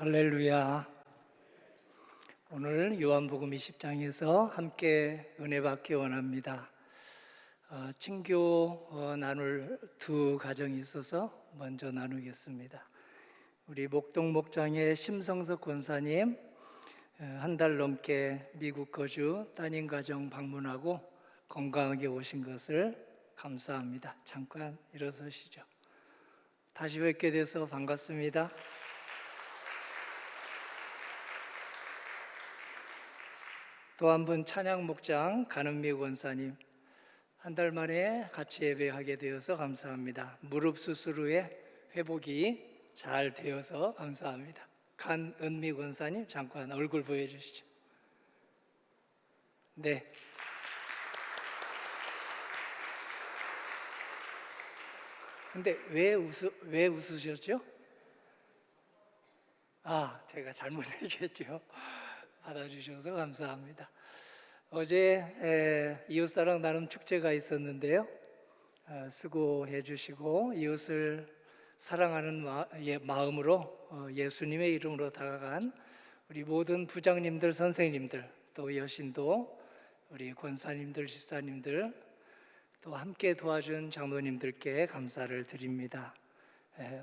할렐루야. 오늘 요한복음 20장에서 함께 은혜 받기 원합니다. 친교 나눌 두 가정이 있어서 먼저 나누겠습니다. 우리 목동 목장의 심성석 권사님, 한 달 넘게 미국 거주 따님 가정 방문하고 건강하게 오신 것을 감사합니다. 잠깐 일어서시죠. 다시 뵙게 돼서 반갑습니다. 또 한 분 찬양 목장 간은미 권사님, 한 달 만에 같이 예배하게 되어서 감사합니다. 무릎 수술 후에 회복이 잘 되어서 감사합니다. 간은미 권사님, 잠깐 얼굴 보여주시죠. 네. 근데 왜 웃으셨죠? 제가 잘못 얘기했죠. 받아주셔서 감사합니다. 어제 이웃사랑 나눔 축제가 있었는데요. 수고해 주시고 이웃을 사랑하는 마음으로 예수님의 이름으로 다가간 우리 모든 부장님들, 선생님들, 또 여신도, 우리 권사님들, 집사님들, 또 함께 도와준 장로님들께 감사를 드립니다.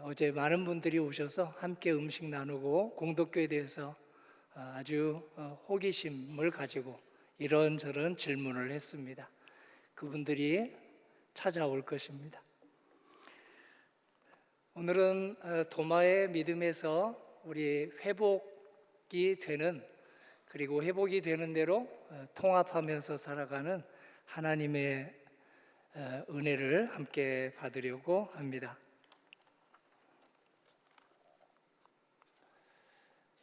어제 많은 분들이 오셔서 함께 음식 나누고 공덕교에 대해서 아주 호기심을 가지고 이런저런 질문을 했습니다. 그분들이 찾아올 것입니다. 오늘은 도마의 믿음에서 우리 회복이 되는, 그리고 회복이 되는 대로 통합하면서 살아가는 하나님의 은혜를 함께 받으려고 합니다.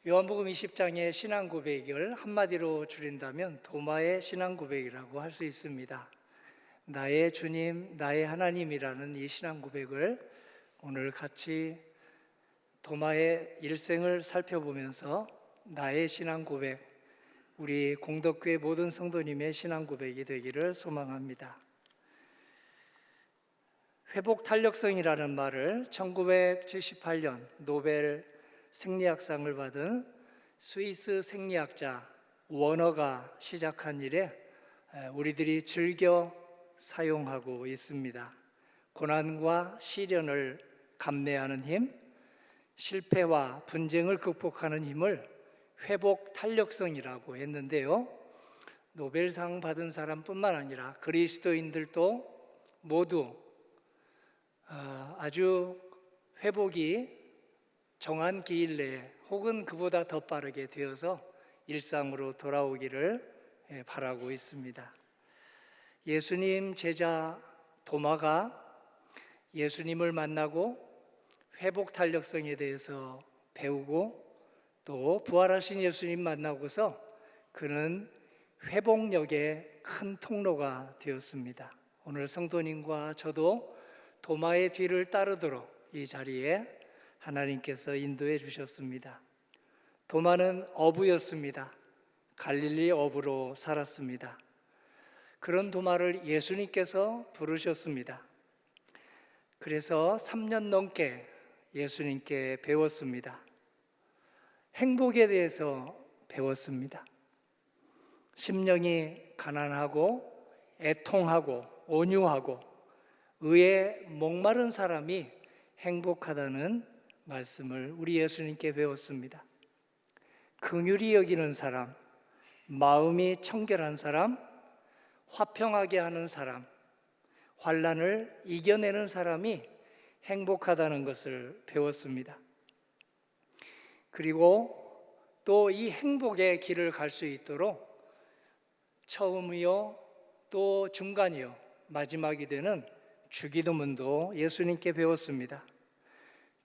요한복음 20장의 신앙 고백을 한마디로 줄인다면 도마의 신앙 고백이라고 할 수 있습니다. 나의 주님, 나의 하나님이라는 이 신앙 고백을 오늘 같이 도마의 일생을 살펴보면서 나의 신앙 고백, 우리 공덕교회 모든 성도님의 신앙 고백이 되기를 소망합니다. 회복 탄력성이라는 말을 1978년 노벨 생리학상을 받은 스위스 생리학자 워너가 시작한 이래 우리들이 즐겨 사용하고 있습니다. 고난과 시련을 감내하는 힘, 실패와 분쟁을 극복하는 힘을 회복 탄력성이라고 했는데요. 노벨상 받은 사람뿐만 아니라 그리스도인들도 모두 아주 회복이 정한 기일 내에 혹은 그보다 더 빠르게 되어서 일상으로 돌아오기를 바라고 있습니다. 예수님 제자 도마가 예수님을 만나고 회복 탄력성에 대해서 배우고 또 부활하신 예수님 만나고서 그는 회복력의 큰 통로가 되었습니다. 오늘 성도님과 저도 도마의 뒤를 따르도록 이 자리에 하나님께서 인도해 주셨습니다. 도마는 어부였습니다. 갈릴리 어부로 살았습니다. 그런 도마를 예수님께서 부르셨습니다. 그래서 3년 넘게 예수님께 배웠습니다. 행복에 대해서 배웠습니다. 심령이 가난하고 애통하고 온유하고 의에 목마른 사람이 행복하다는 말씀을 우리 예수님께 배웠습니다. 긍휼히 여기는 사람, 마음이 청결한 사람, 화평하게 하는 사람, 환난을 이겨내는 사람이 행복하다는 것을 배웠습니다. 그리고 또 이 행복의 길을 갈 수 있도록 처음이요 또 중간이요 마지막이 되는 주기도문도 예수님께 배웠습니다.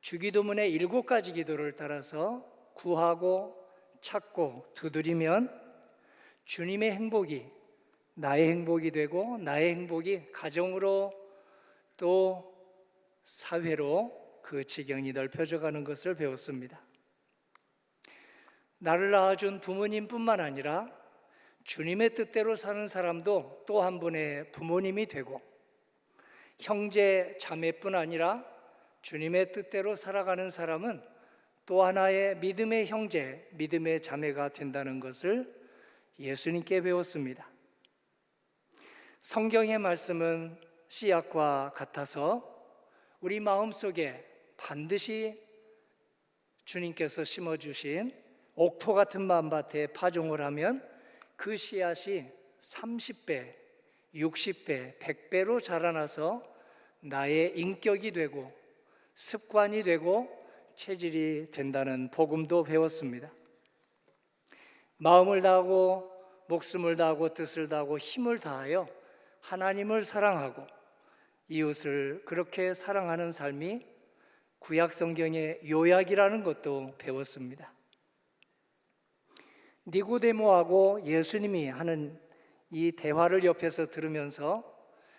주기도문의 7가지 기도를 따라서 구하고 찾고 두드리면 주님의 행복이 나의 행복이 되고 나의 행복이 가정으로 또 사회로 그 지경이 넓혀져 가는 것을 배웠습니다. 나를 낳아준 부모님뿐만 아니라 주님의 뜻대로 사는 사람도 또 한 분의 부모님이 되고 형제 자매뿐 아니라 주님의 뜻대로 살아가는 사람은 또 하나의 믿음의 형제, 믿음의 자매가 된다는 것을 예수님께 배웠습니다. 성경의 말씀은 씨앗과 같아서 우리 마음속에 반드시 주님께서 심어주신 옥토 같은 마음밭에 파종을 하면 그 씨앗이 30배, 60배, 100배로 자라나서 나의 인격이 되고 습관이 되고 체질이 된다는 복음도 배웠습니다. 마음을 다하고 목숨을 다하고 뜻을 다하고 힘을 다하여 하나님을 사랑하고 이웃을 그렇게 사랑하는 삶이 구약 성경의 요약이라는 것도 배웠습니다. 니고데모하고 예수님이 하는 이 대화를 옆에서 들으면서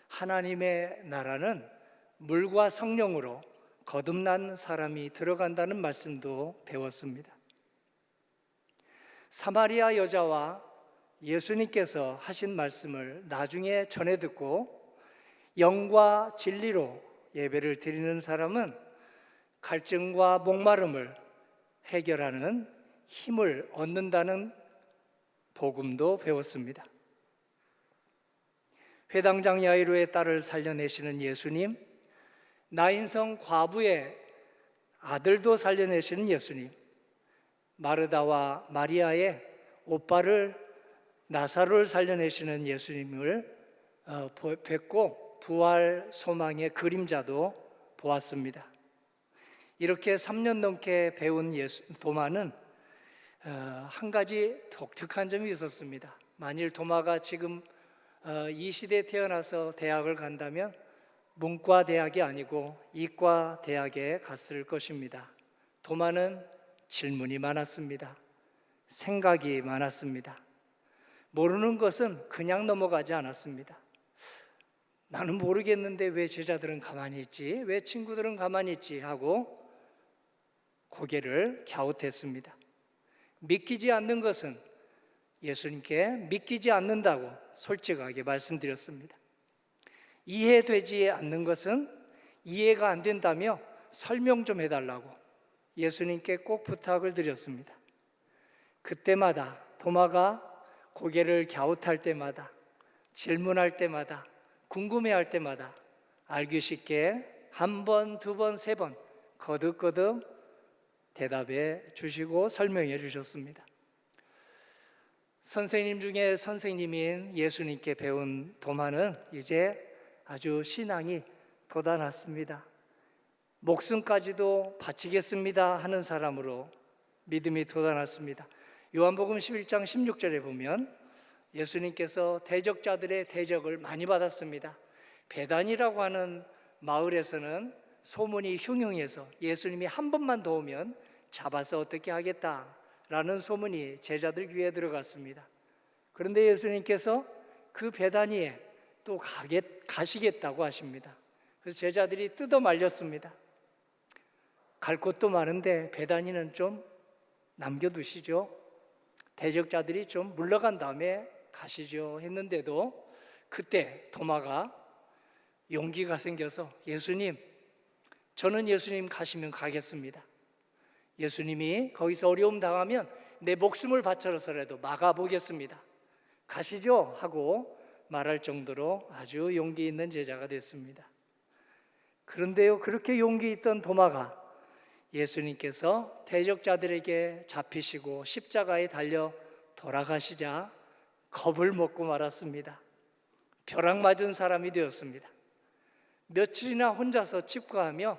하나님의 나라는 물과 성령으로 거듭난 사람이 들어간다는 말씀도 배웠습니다. 사마리아 여자와 예수님께서 하신 말씀을 나중에 전해 듣고 영과 진리로 예배를 드리는 사람은 갈증과 목마름을 해결하는 힘을 얻는다는 복음도 배웠습니다. 회당장 야이로의 딸을 살려내시는 예수님, 나인성 과부의 아들도 살려내시는 예수님, 마르다와 마리아의 오빠를 나사로를 살려내시는 예수님을 뵙고 부활 소망의 그림자도 보았습니다. 이렇게 3년 넘게 배운 도마는 한 가지 독특한 점이 있었습니다. 만일 도마가 지금 이 시대에 태어나서 대학을 간다면 문과 대학이 아니고 이과 대학에 갔을 것입니다. 도마는 질문이 많았습니다. 생각이 많았습니다. 모르는 것은 그냥 넘어가지 않았습니다. 나는 모르겠는데 왜 제자들은 가만히 있지? 왜 친구들은 가만히 있지? 하고 고개를 갸웃했습니다. 믿기지 않는 것은 예수님께 믿기지 않는다고 솔직하게 말씀드렸습니다. 이해되지 않는 것은 이해가 안 된다며 설명 좀 해달라고 예수님께 꼭 부탁을 드렸습니다. 그때마다 도마가 고개를 갸웃할 때마다 질문할 때마다 궁금해할 때마다 알기 쉽게 한 번, 두 번, 세 번 거듭거듭 대답해 주시고 설명해 주셨습니다. 선생님 중에 선생님인 예수님께 배운 도마는 이제 아주 신앙이 돋아났습니다. 목숨까지도 바치겠습니다 하는 사람으로 믿음이 돋아났습니다. 요한복음 11장 16절에 보면 예수님께서 대적자들의 대적을 많이 받았습니다. 베단이라고 하는 마을에서는 소문이 흉흉해서 예수님이 한 번만 더 오면 잡아서 어떻게 하겠다라는 소문이 제자들 귀에 들어갔습니다. 그런데 예수님께서 그 베다니에 또 가시겠다고 하십니다. 그래서 제자들이 뜯어 말렸습니다. 갈 곳도 많은데 베다니는 좀 남겨두시죠. 대적자들이 좀 물러간 다음에 가시죠 했는데도 그때 도마가 용기가 생겨서 예수님, 저는 예수님 가시면 가겠습니다. 예수님이 거기서 어려움 당하면 내 목숨을 바쳐서라도 막아보겠습니다. 가시죠 하고 말할 정도로 아주 용기 있는 제자가 됐습니다. 그런데요, 그렇게 용기 있던 도마가 예수님께서 대적자들에게 잡히시고 십자가에 달려 돌아가시자 겁을 먹고 말았습니다. 벼락 맞은 사람이 되었습니다. 며칠이나 혼자서 칩과하며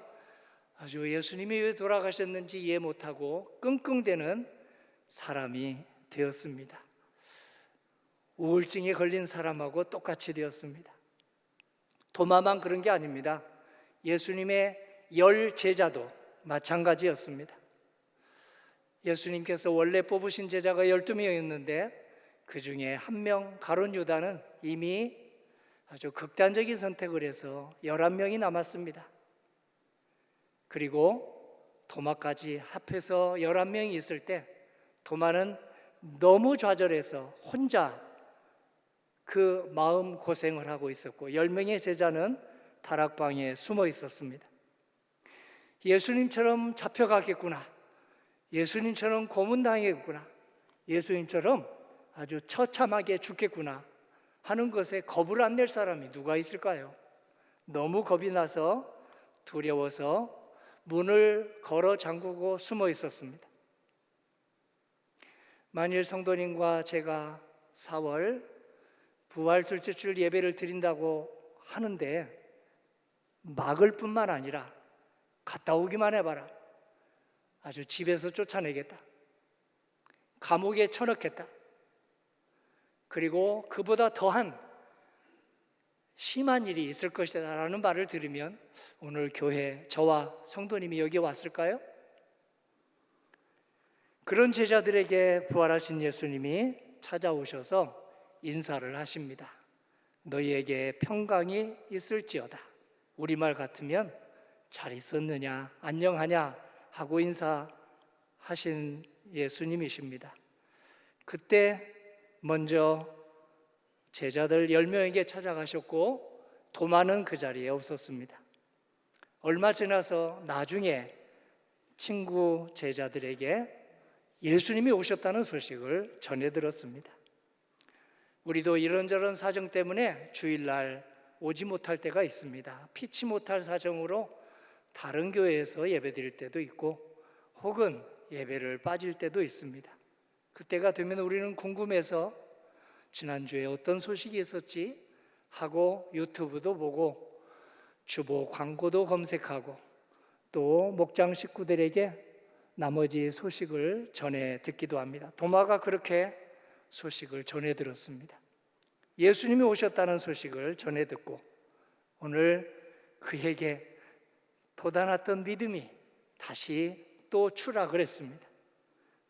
아주 예수님이 왜 돌아가셨는지 이해 못하고 끙끙대는 사람이 되었습니다. 우울증에 걸린 사람하고 똑같이 되었습니다. 도마만 그런 게 아닙니다. 예수님의 10 제자도 마찬가지였습니다. 예수님께서 원래 뽑으신 제자가 12명이었는데 그 중에 한 명 가룟 유다는 이미 아주 극단적인 선택을 해서 11명이 남았습니다. 그리고 도마까지 합해서 11명이 있을 때 도마는 너무 좌절해서 혼자 그 마음 고생을 하고 있었고 10명의 제자는 다락방에 숨어 있었습니다. 예수님처럼 잡혀가겠구나, 예수님처럼 고문당했구나, 예수님처럼 아주 처참하게 죽겠구나 하는 것에 겁을 안 낼 사람이 누가 있을까요? 너무 겁이 나서 두려워서 문을 걸어 잠그고 숨어 있었습니다. 만일 성도님과 제가 4월 부활 둘째 주 예배를 드린다고 하는데 막을 뿐만 아니라 갔다 오기만 해봐라, 아주 집에서 쫓아내겠다, 감옥에 쳐넣겠다, 그리고 그보다 더한 심한 일이 있을 것이다 라는 말을 들으면 오늘 교회 저와 성도님이 여기 왔을까요? 그런 제자들에게 부활하신 예수님이 찾아오셔서 인사를 하십니다. 너희에게 평강이 있을지어다. 우리말 같으면 잘 있었느냐, 안녕하냐 하고 인사하신 예수님이십니다. 그때 먼저 제자들 10명에게 찾아가셨고 도마는 그 자리에 없었습니다. 얼마 지나서 나중에 친구 제자들에게 예수님이 오셨다는 소식을 전해 들었습니다. 우리도 이런저런 사정 때문에 주일날 오지 못할 때가 있습니다. 피치 못할 사정으로 다른 교회에서 예배 드릴 때도 있고 혹은 예배를 빠질 때도 있습니다. 그때가 되면 우리는 궁금해서 지난주에 어떤 소식이 있었지 하고 유튜브도 보고 주보 광고도 검색하고 또 목장 식구들에게 나머지 소식을 전해 듣기도 합니다. 도마가 그렇게 소식을 전해 들었습니다. 예수님이 오셨다는 소식을 전해 듣고 오늘 그에게 돋아났던 믿음이 다시 또 추락을 했습니다.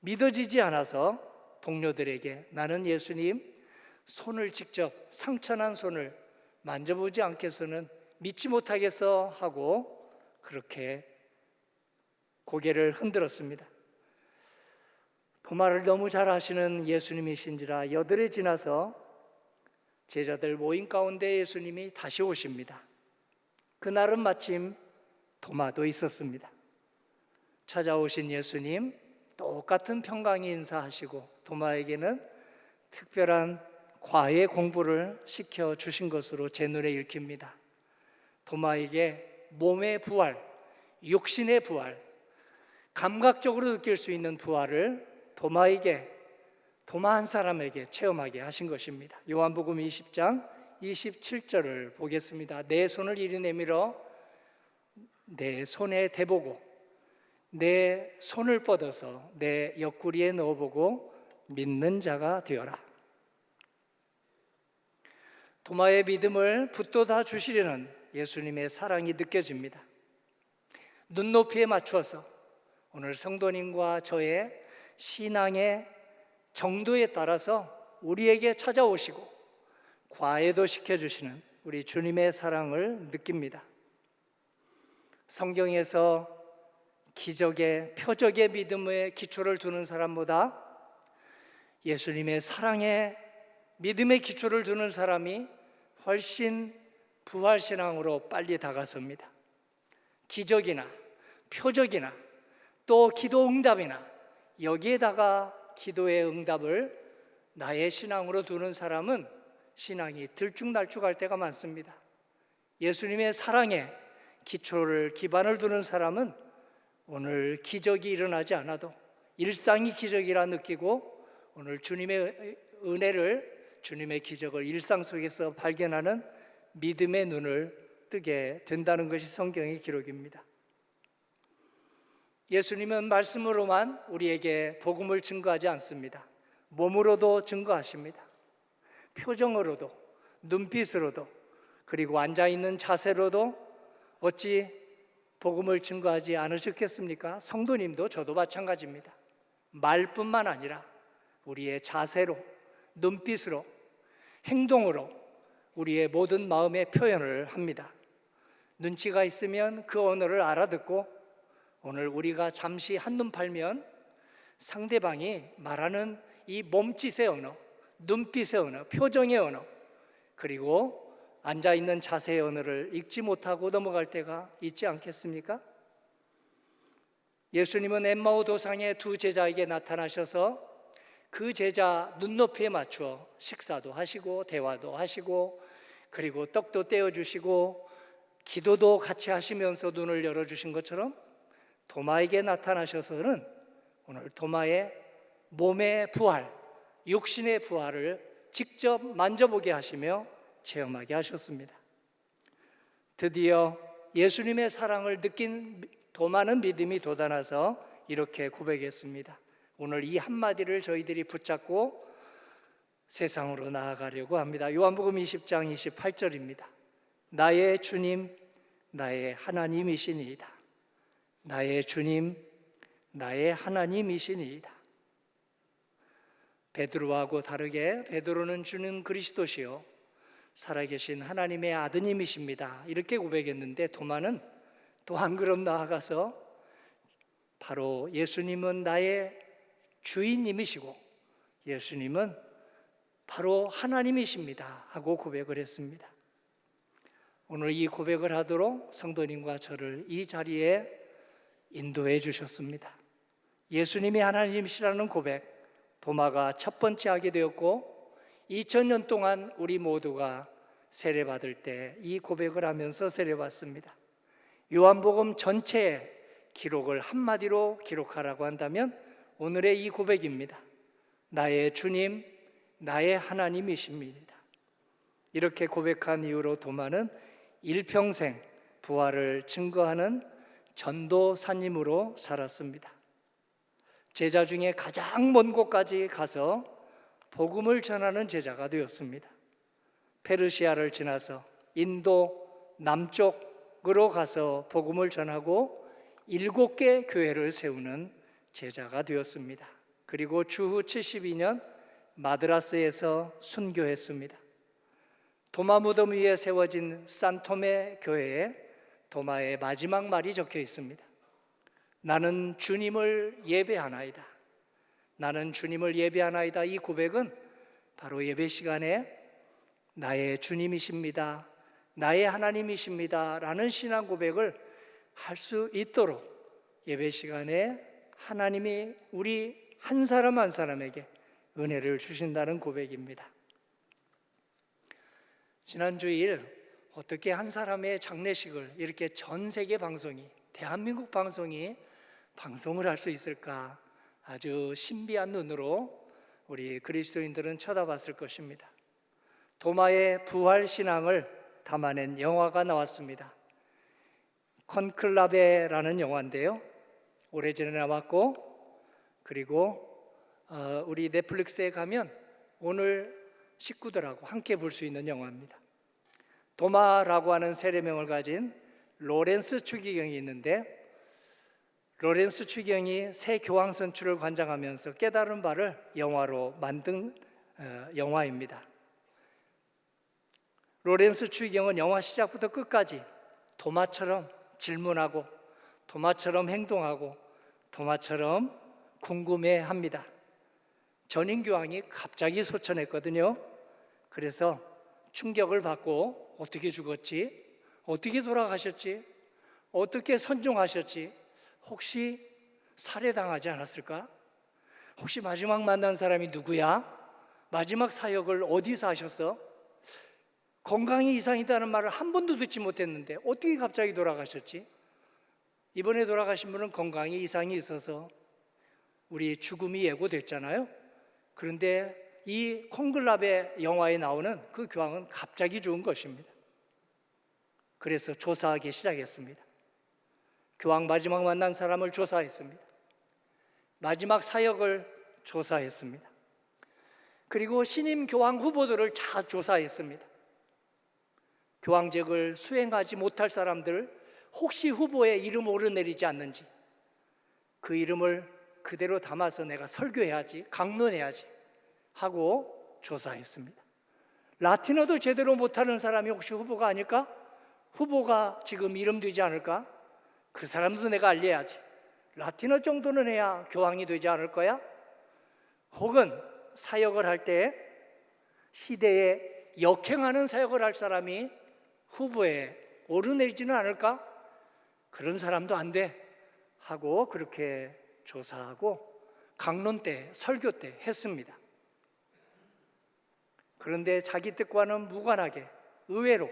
믿어지지 않아서 동료들에게 나는 예수님 손을 직접 상처난 손을 만져보지 않겠어는 믿지 못하겠어 하고 그렇게 고개를 흔들었습니다. 도마를 너무 잘 아시는 예수님이신지라 여들에 지나서 제자들 모임 가운데 예수님이 다시 오십니다. 그날은 마침 도마도 있었습니다. 찾아오신 예수님 똑같은 평강의 인사하시고 도마에게는 특별한 과외 공부를 시켜주신 것으로 제 눈에 읽힙니다. 도마에게 몸의 부활, 육신의 부활, 감각적으로 느낄 수 있는 부활을 도마 한 사람에게 체험하게 하신 것입니다. 요한복음 20장 27절을 보겠습니다. 내 손을 이리 내밀어 내 손에 대보고 내 손을 뻗어서 내 옆구리에 넣어보고 믿는 자가 되어라. 도마의 믿음을 붙돋아 주시려는 예수님의 사랑이 느껴집니다. 눈높이에 맞추어서 오늘 성도님과 저의 신앙의 정도에 따라서 우리에게 찾아오시고 과외도 시켜주시는 우리 주님의 사랑을 느낍니다. 성경에서 기적의 표적의 믿음의 기초를 두는 사람보다 예수님의 사랑의 믿음의 기초를 두는 사람이 훨씬 부활신앙으로 빨리 다가섭니다. 기적이나 표적이나 또 기도 응답이나 여기에다가 기도의 응답을 나의 신앙으로 두는 사람은 신앙이 들쭉날쭉할 때가 많습니다. 예수님의 사랑에 기초를 기반을 두는 사람은 오늘 기적이 일어나지 않아도 일상이 기적이라 느끼고 오늘 주님의 은혜를 주님의 기적을 일상 속에서 발견하는 믿음의 눈을 뜨게 된다는 것이 성경의 기록입니다. 예수님은 말씀으로만 우리에게 복음을 증거하지 않습니다. 몸으로도 증거하십니다. 표정으로도 눈빛으로도 그리고 앉아있는 자세로도 어찌 복음을 증거하지 않으셨겠습니까? 성도님도 저도 마찬가지입니다. 말뿐만 아니라 우리의 자세로 눈빛으로 행동으로 우리의 모든 마음의 표현을 합니다. 눈치가 있으면 그 언어를 알아듣고 오늘 우리가 잠시 한눈 팔면 상대방이 말하는 이 몸짓의 언어, 눈빛의 언어, 표정의 언어 그리고 앉아있는 자세의 언어를 읽지 못하고 넘어갈 때가 있지 않겠습니까? 예수님은 엠마오 도상의 두 제자에게 나타나셔서 그 제자 눈높이에 맞추어 식사도 하시고 대화도 하시고 그리고 떡도 떼어주시고 기도도 같이 하시면서 눈을 열어주신 것처럼 도마에게 나타나셔서는 오늘 도마의 몸의 부활, 육신의 부활을 직접 만져보게 하시며 체험하게 하셨습니다. 드디어 예수님의 사랑을 느낀 도마는 믿음이 돋아나서 이렇게 고백했습니다. 오늘 이 한마디를 저희들이 붙잡고 세상으로 나아가려고 합니다. 요한복음 20장 28절입니다. 나의 주님, 나의 하나님이시니이다. 나의 주님, 나의 하나님이시니이다. 베드로하고 다르게 베드로는 주는 그리스도시요 살아계신 하나님의 아드님이십니다. 이렇게 고백했는데 도마는 또 한 걸음 나아가서 바로 예수님은 나의 주인님이시고 예수님은 바로 하나님이십니다 하고 고백을 했습니다. 오늘 이 고백을 하도록 성도님과 저를 이 자리에 인도해 주셨습니다. 예수님이 하나님이시라는 고백, 도마가 첫 번째 하게 되었고 2000년 동안 우리 모두가 세례받을 때 이 고백을 하면서 세례받습니다. 요한복음 전체의 기록을 한마디로 기록하라고 한다면 오늘의 이 고백입니다. 나의 주님, 나의 하나님이십니다. 이렇게 고백한 이후로 도마는 일평생 부활을 증거하는 전도사님으로 살았습니다. 제자 중에 가장 먼 곳까지 가서 복음을 전하는 제자가 되었습니다. 페르시아를 지나서 인도 남쪽으로 가서 복음을 전하고 7개 교회를 세우는 제자가 되었습니다. 그리고 주후 72년 마드라스에서 순교했습니다. 도마 무덤 위에 세워진 산토메 교회에 도마의 마지막 말이 적혀 있습니다. 나는 주님을 예배하나이다. 나는 주님을 예배하나이다. 이 고백은 바로 예배 시간에 나의 주님이십니다, 나의 하나님이십니다 라는 신앙 고백을 할 수 있도록 예배 시간에 하나님이 우리 한 사람 한 사람에게 은혜를 주신다는 고백입니다. 지난 주일 어떻게 한 사람의 장례식을 이렇게 전 세계 방송이, 대한민국 방송이 방송을 할 수 있을까? 아주 신비한 눈으로 우리 그리스도인들은 쳐다봤을 것입니다. 도마의 부활 신앙을 담아낸 영화가 나왔습니다. 컨클라베라는 영화인데요, 오래전에 나왔고, 그리고 우리 넷플릭스에 가면 오늘 식구들하고 함께 볼 수 있는 영화입니다. 도마라고 하는 세례명을 가진 로렌스 추기경이 있는데, 로렌스 추기경이 새 교황 선출을 관장하면서 깨달은 바를 영화로 만든 영화입니다. 로렌스 추기경은 영화 시작부터 끝까지 도마처럼 질문하고 도마처럼 행동하고 도마처럼 궁금해합니다. 전임 교황이 갑자기 소천했거든요. 그래서 충격을 받고 어떻게 죽었지? 어떻게 돌아가셨지? 어떻게 선종하셨지? 혹시 살해당하지 않았을까? 혹시 마지막 만난 사람이 누구야? 마지막 사역을 어디서 하셨어? 건강이 이상이다는 말을 한 번도 듣지 못했는데 어떻게 갑자기 돌아가셨지? 이번에 돌아가신 분은 건강이 이상이 있어서 우리 죽음이 예고됐잖아요. 그런데 이 콘클라베 영화에 나오는 그 교황은 갑자기 죽은 것입니다. 그래서 조사하기 시작했습니다. 교황 마지막 만난 사람을 조사했습니다. 마지막 사역을 조사했습니다. 그리고 신임 교황 후보들을 다 조사했습니다. 교황직을 수행하지 못할 사람들 혹시 후보에 이름 오르내리지 않는지, 그 이름을 그대로 담아서 내가 설교해야지, 강론해야지 하고 조사했습니다. 라틴어도 제대로 못하는 사람이 혹시 후보가 아닐까? 후보가 지금 이름 되지 않을까? 그 사람도 내가 알려야지. 라틴어 정도는 해야 교황이 되지 않을 거야? 혹은 사역을 할 때 시대에 역행하는 사역을 할 사람이 후보에 오르내리지는 않을까? 그런 사람도 안 돼 하고 그렇게 조사하고 강론 때, 설교 때 했습니다. 그런데 자기 뜻과는 무관하게 의외로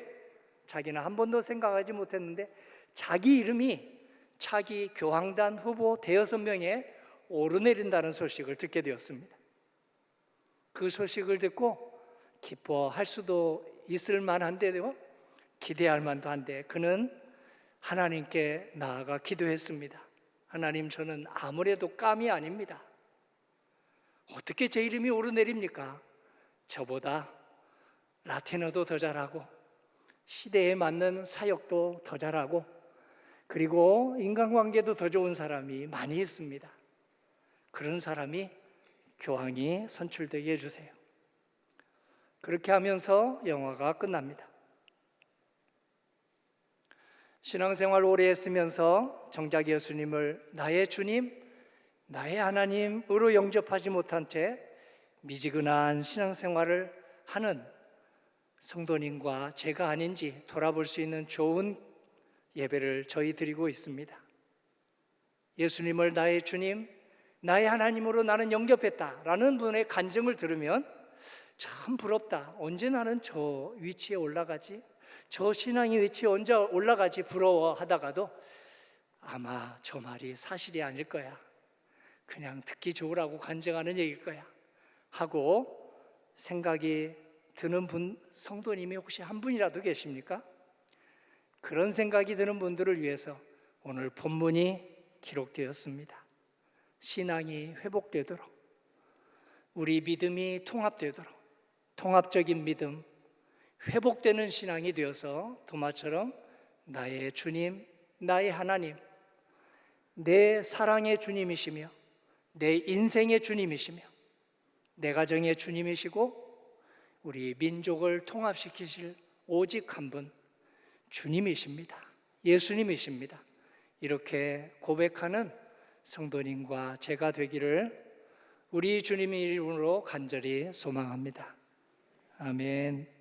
자기는 한 번도 생각하지 못했는데 자기 이름이 차기 교황단 후보 대여섯 명에 오르내린다는 소식을 듣게 되었습니다. 그 소식을 듣고 기뻐할 수도 있을 만한데요, 기대할 만도 한데 그는 하나님께 나아가 기도했습니다. 하나님, 저는 아무래도 깜이 아닙니다. 어떻게 제 이름이 오르내립니까? 저보다 라틴어도 더 잘하고 시대에 맞는 사역도 더 잘하고 그리고 인간관계도 더 좋은 사람이 많이 있습니다. 그런 사람이 교황이 선출되게 해주세요. 그렇게 하면서 영화가 끝납니다. 신앙생활 오래 했으면서 정작 예수님을 나의 주님, 나의 하나님으로 영접하지 못한 채 미지근한 신앙생활을 하는 성도님과 제가 아닌지 돌아볼 수 있는 좋은 예배를 저희 드리고 있습니다. 예수님을 나의 주님, 나의 하나님으로 나는 영접했다라는 분의 간증을 들으면 참 부럽다. 언제 나는 저 위치에 올라가지? 저 신앙의 위치에 언제 올라가지? 부러워하다가도 아마 저 말이 사실이 아닐 거야. 그냥 듣기 좋으라고 간증하는 얘기일 거야 하고 생각이 드는 성도님이 혹시 한 분이라도 계십니까? 그런 생각이 드는 분들을 위해서 오늘 본문이 기록되었습니다. 신앙이 회복되도록, 우리 믿음이 통합되도록, 통합적인 믿음, 회복되는 신앙이 되어서 도마처럼 나의 주님, 나의 하나님, 내 사랑의 주님이시며 내 인생의 주님이시며 내 가정의 주님이시고 우리 민족을 통합시키실 오직 한 분, 주님이십니다. 예수님이십니다. 이렇게 고백하는 성도님과 제가 되기를 우리 주님의 이름으로 간절히 소망합니다. 아멘.